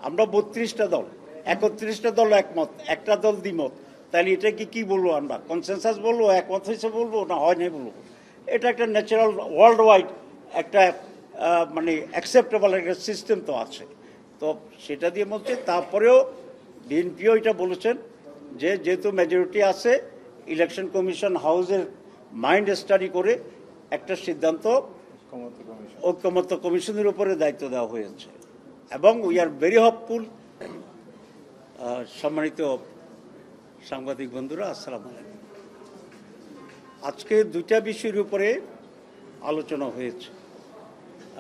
আমরা 32টা দল, 31টা দল একমত, একটা দল দ্বিমত, তাহলে এটাকে কি বলবো আমরা? কনসেনসাস বলবো, একমত হয়েছে বলবো, না হয় নাই বলবো? এটা একটা ন্যাচারাল ওয়ার্ল্ড ওয়াইড একটা মানে অ্যাকসেপ্টেবল একটা সিস্টেম তো আছে, তো সেটা দিয়ে বলছে। তারপরেও বিএনপিও এটা বলেছেন যে যেহেতু মেজরিটি আছে, ইলেকশন কমিশন হাউসের মাইন্ড স্টাডি করে একটা সিদ্ধান্ত ঐকমত্য কমিশনের উপরে দায়িত্ব দেওয়া হয়েছে, এবং উই আর ভেরি হোপফুল। সম্মানিত সাংবাদিক বন্ধুরা, আসসালামু আলাইকুম। আজকে দুইটা বিষয়ের উপরে আলোচনা হয়েছে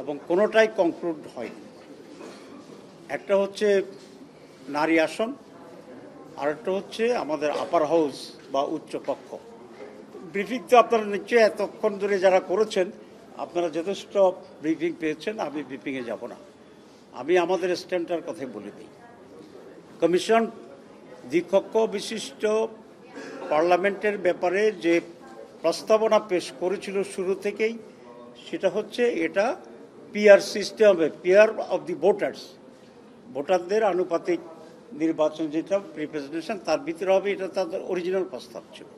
এবং কোনোটাই কনক্লুড হয়নি। একটা হচ্ছে নারী আসন, আর একটা হচ্ছে আমাদের আপার হাউস বা উচ্চ কক্ষ। ব্রিফিং তো আপনারা নিশ্চয়ই এতক্ষণ ধরে যারা করেছেন, আপনারা যথেষ্ট ব্রিফিং পেয়েছেন, আমি ব্রিফিংয়ে যাব না। আমি আমাদের স্ট্যান্ডটার কথাই বলে দিই। কমিশন দ্বিকক্ষ বিশিষ্ট পার্লামেন্টের ব্যাপারে যে প্রস্তাবনা পেশ করেছিল শুরু থেকেই, সেটা হচ্ছে এটা পিআর সিস্টেম হবে, পিআর অফ দি ভোটার্স, ভোটারদের আনুপাতিক নির্বাচন যেটা রিপ্রেজেন্টেশন, তার ভিতরে হবে, এটা তাদের অরিজিনাল প্রস্তাব ছিল।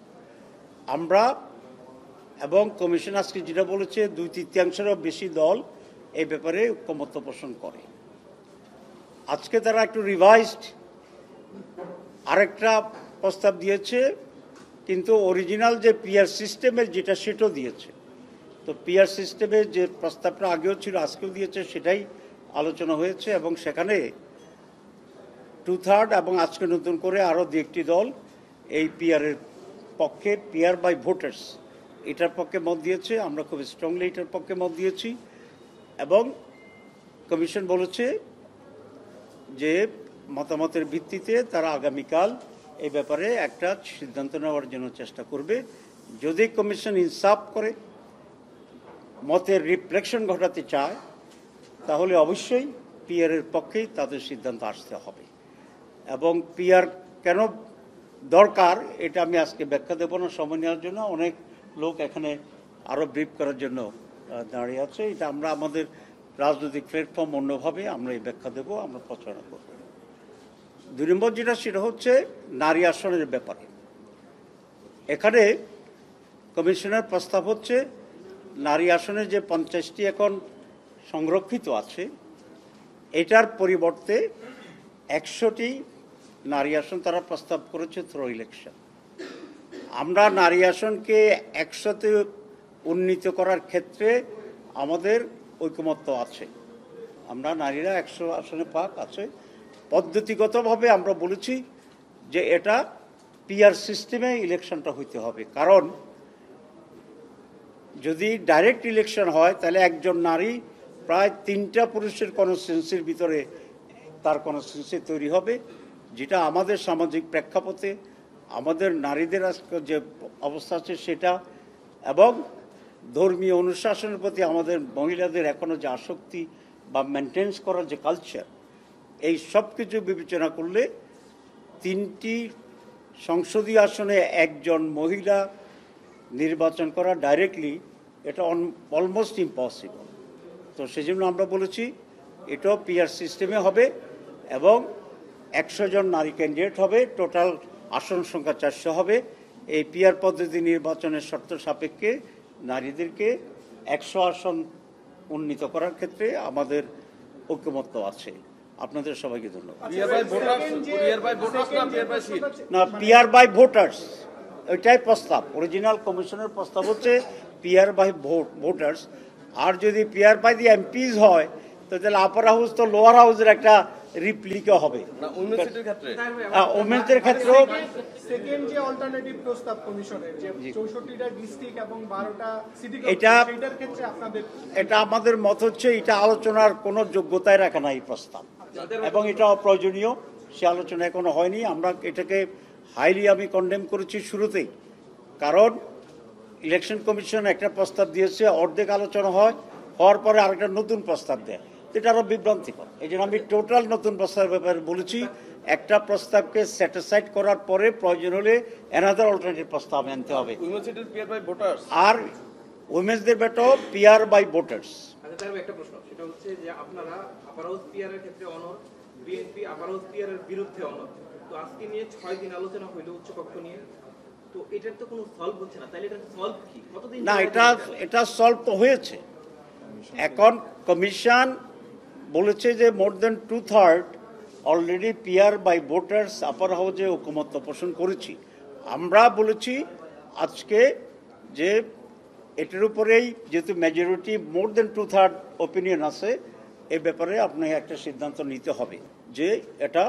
আমরা এবং কমিশন আজকে যেটা বলেছে, 2/3 বেশি দল এই ব্যাপারে ঐকমত্য পোষণ করে। আজকে তারা একটু রিভাইজড আরেকটা প্রস্তাব দিয়েছে, কিন্তু অরিজিনাল যে পিআর সিস্টেমের যেটা সেটাও দিয়েছে। তো পিআর সিস্টেমের যে প্রস্তাবটা আগেও ছিল, আজকেও দিয়েছে, সেটাই আলোচনা হয়েছে, এবং সেখানে 2/3 এবং আজকে নতুন করে আরও 2-1টি দল এই পিআরের পক্ষে, পিআর বাই ভোটার্স, এটার পক্ষে মত দিয়েছে। আমরা খুব স্ট্রংলি এটার পক্ষে মত দিয়েছি, এবং কমিশন বলেছে যে মতামতের ভিত্তিতে তারা আগামীকাল এই ব্যাপারে একটা সিদ্ধান্ত নেওয়ার জন্য চেষ্টা করবে। যদি কমিশন ইনসাফ করে মতের রিফ্লেকশন ঘটাতে চায়, তাহলে অবশ্যই পিআরের পক্ষেই তাদের সিদ্ধান্ত আসতে হবে। এবং পিআর কেন দরকার এটা আমি আজকে ব্যাখ্যা দেব না সময় নেওয়ার জন্য, অনেক লোক এখানে আরও ব্রিফ করার জন্য দাঁড়িয়ে আছে। এটা আমরা আমাদের রাজনৈতিক প্ল্যাটফর্ম অন্যভাবে আমরা এই ব্যাখ্যা দেব, আমরা প্রচারণা করব। 2 নম্বর যেটা, সেটা হচ্ছে নারী আসনের ব্যাপারে। এখানে কমিশনের প্রস্তাব হচ্ছে নারী আসনে যে 50টি এখন সংরক্ষিত আছে, এটার পরিবর্তে 100টি নারী আসন তারা প্রস্তাব করেছে থ্রো ইলেকশন। আমরা নারী আসনকে 100তে উন্নীত করার ক্ষেত্রে আমাদের ঐকমত্য আছে, আমরা নারীরা 100 আসনে পাক আছে। পদ্ধতিগতভাবে আমরা বলেছি যে এটা পিআর সিস্টেমে ইলেকশনটা হইতে হবে, কারণ যদি ডাইরেক্ট ইলেকশন হয় তাহলে একজন নারী প্রায় 3টা পুরুষের কনস্টিটিউয়েন্সির ভিতরে তার কনস্টিটিউয়েন্সি তৈরি হবে, যেটা আমাদের সামাজিক প্রেক্ষাপটে আমাদের নারীদের যে অবস্থা আছে সেটা, এবং ধর্মীয় অনুশাসনের প্রতি আমাদের মহিলাদের এখনও যে আসক্তি বা মেনটেন্স করার যে কালচার, এই সব কিছু বিবেচনা করলে 3টি সংসদীয় আসনে একজন মহিলা নির্বাচন করা ডাইরেক্টলি, এটা অলমোস্ট ইম্পসিবল। তো সেই জন্য আমরা বলেছি এটাও পিআর সিস্টেমে হবে, এবং 100 জন নারী ক্যান্ডিডেট হবে, টোটাল আসন সংখ্যা 400 হবে। এই পিআর পদ্ধতি নির্বাচনের শর্ত সাপেক্ষে নারীদেরকে 100 আসন উন্নীত করার ক্ষেত্রে আমাদের ঐকমত্য আছে। আপনাদের সবাইকে ধন্যবাদ। না, পিআর বাই ভোটার্স, ওইটাই প্রস্তাব। অরিজিনাল কমিশনের প্রস্তাব হচ্ছে পিআর বাই ভোটার্স। আর যদি পিআর বাই দি এমপিজ হয়, তো তাহলে আপার হাউস তো লোয়ার হাউসের একটা রিপ্লিকা হবে। ওমেন্সদের ক্ষেত্রেও সেকেন্ড যে অল্টারনেটিভ প্রস্তাব কমিশনের, যে 64টা ডিস্ট্রিক্ট এবং 12টা সিটি, এটার ক্ষেত্রে আপনাদের, এটা আমাদের মত হচ্ছে এটা আলোচনার কোনো যোগ্যতায় রাখা নাই প্রস্তাব, এবং এটা অপ্রয়োজনীয়। সে আলোচনা এখনো হয়নি। আমরা এটাকে হাইলি আমি কন্ডেম করেছি শুরুতেই, কারণ ইলেকশন কমিশন একটা প্রস্তাব দিয়েছে, অর্ধেক আলোচনা হওয়ার পরে আরেকটা নতুন প্রস্তাব দেয়, এটা আরও বিভ্রান্তিকর। এই জন্য আমি টোটাল নতুন প্রস্তাবের ব্যাপারে বলেছি, একটা প্রস্তাবকে স্যাটিসফাইড করার পরে প্রয়োজন হলে অ্যানাদার অল্টারনেটিভ প্রস্তাব আনতে হবে। আর উইমেন্সদের ব্যাটাও পিআর বাই ভোটার্স। একটা প্রশ্ন, সেটা হচ্ছে যে আপনারা আপার হাউস পিআর এর ক্ষেত্রে অনর, বিএনপি বিএনপি আবারও পিয়ারের বিরুদ্ধে অনড়। তো আজকে নিয়ে 6 দিন আলোচনা হইলো উচ্চকক্ষ নিয়ে, তো এটার তো কোনো সলভ হচ্ছে না, তাইলে এটা সলভ কি? কতদিন না, এটা সলভ তো হয়েছে। এখন কমিশন বলেছে যে মোর দেন 2/3 অলরেডি পিয়ার বাই ভোটার্স আপার হাউজে ঐকমত্য পোষণ করেছি। আমরা বলেছি আজকে যে এটার উপরেই যেহেতু মেজরিটি মোর দেন 2/3 ওপিনিয়ন আছে, এ ব্যাপারে আপনাকে একটা সিদ্ধান্ত নিতে হবে যে এটা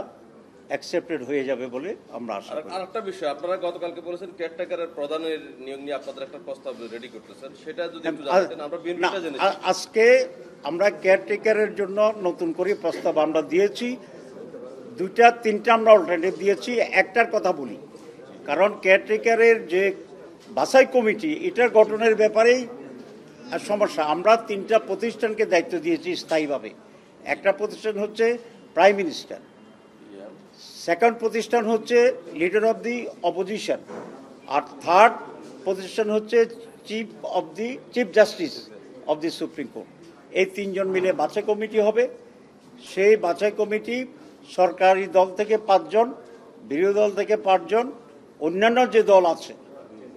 অ্যাকসেপ্টেড হয়ে যাবে বলে আমরা আশা করি। আর একটা বিষয়, আপনারা গতকালকে বলেছেন কেয়ারটেকারের প্রধানের নিয়োগ নিয়ে আপনাদের একটা প্রস্তাব রেডি করতেছেন, সেটা যদি একটু জানাতেন। আমরা বিএনপিটা জেনেছি আজকে আমরা কেয়ারটেকারের জন্য নতুন করে প্রস্তাব আমরা দিয়েছি, 2-3টা আমরা অল্টারনেটিভ দিয়েছি। একটার কথা বলি, কারণ কেয়ারটেকারের যে বাছাই কমিটি এটার গঠনের ব্যাপারেই সমস্যা। আমরা 3টা প্রতিষ্ঠানকে দায়িত্ব দিয়েছি স্থায়ীভাবে। একটা প্রতিষ্ঠান হচ্ছে প্রাইম মিনিস্টার, সেকেন্ড প্রতিষ্ঠান হচ্ছে লিডার অব দি অপোজিশন, আর থার্ড প্রতিষ্ঠান হচ্ছে chief justice of the supreme court. এই 3 জন মিলে বাছাই কমিটি হবে। সেই বাছাই কমিটি সরকারি দল থেকে 5 জন, বিরোধী দল থেকে 5 জন, অন্যান্য যে দল আছে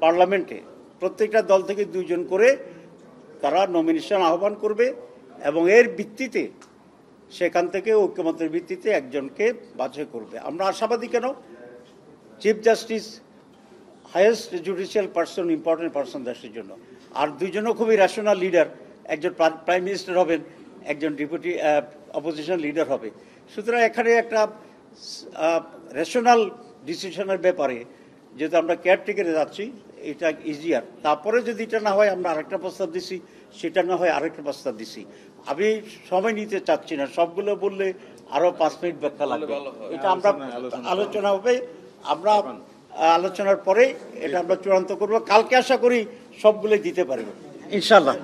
পার্লামেন্টে প্রত্যেকটা দল থেকে 2 জন করে তারা নমিনেশন আহ্বান করবে এবং এর ভিত্তিতে সেখান থেকে ঐক্যমত্যের ভিত্তিতে একজনকে বাছাই করবে। আমরা আশাবাদী, কেন? Chief justice highest judicial person, important person দেশের জন্য, আর 2 জনও খুবই রেশনাল লিডার। একজন প্রাইম মিনিস্টার হবেন, একজন ডেপুটি অপোজিশন লিডার হবে। সুতরাং এখানে একটা রেশনাল ডিসিশনের ব্যাপারে যেহেতু আমরা কেয়ারটেকারে যাচ্ছি, এটা ইজিয়ার। তারপরে যদি এটা না হয় আমরা আরেকটা প্রস্তাব দিছি, সেটা না হয় আরেকটা প্রস্তাব দিছি। আমি সময় নিতে চাচ্ছি না, সবগুলো বললে আরো 5 মিনিট ব্যাখ্যা লাগবে। এটা আমরা আলোচনা হবে, আমরা আলোচনার পরে এটা আমরা চূড়ান্ত করব। কালকে আশা করি সবগুলোই দিতে পারবো ইনশাল্লাহ।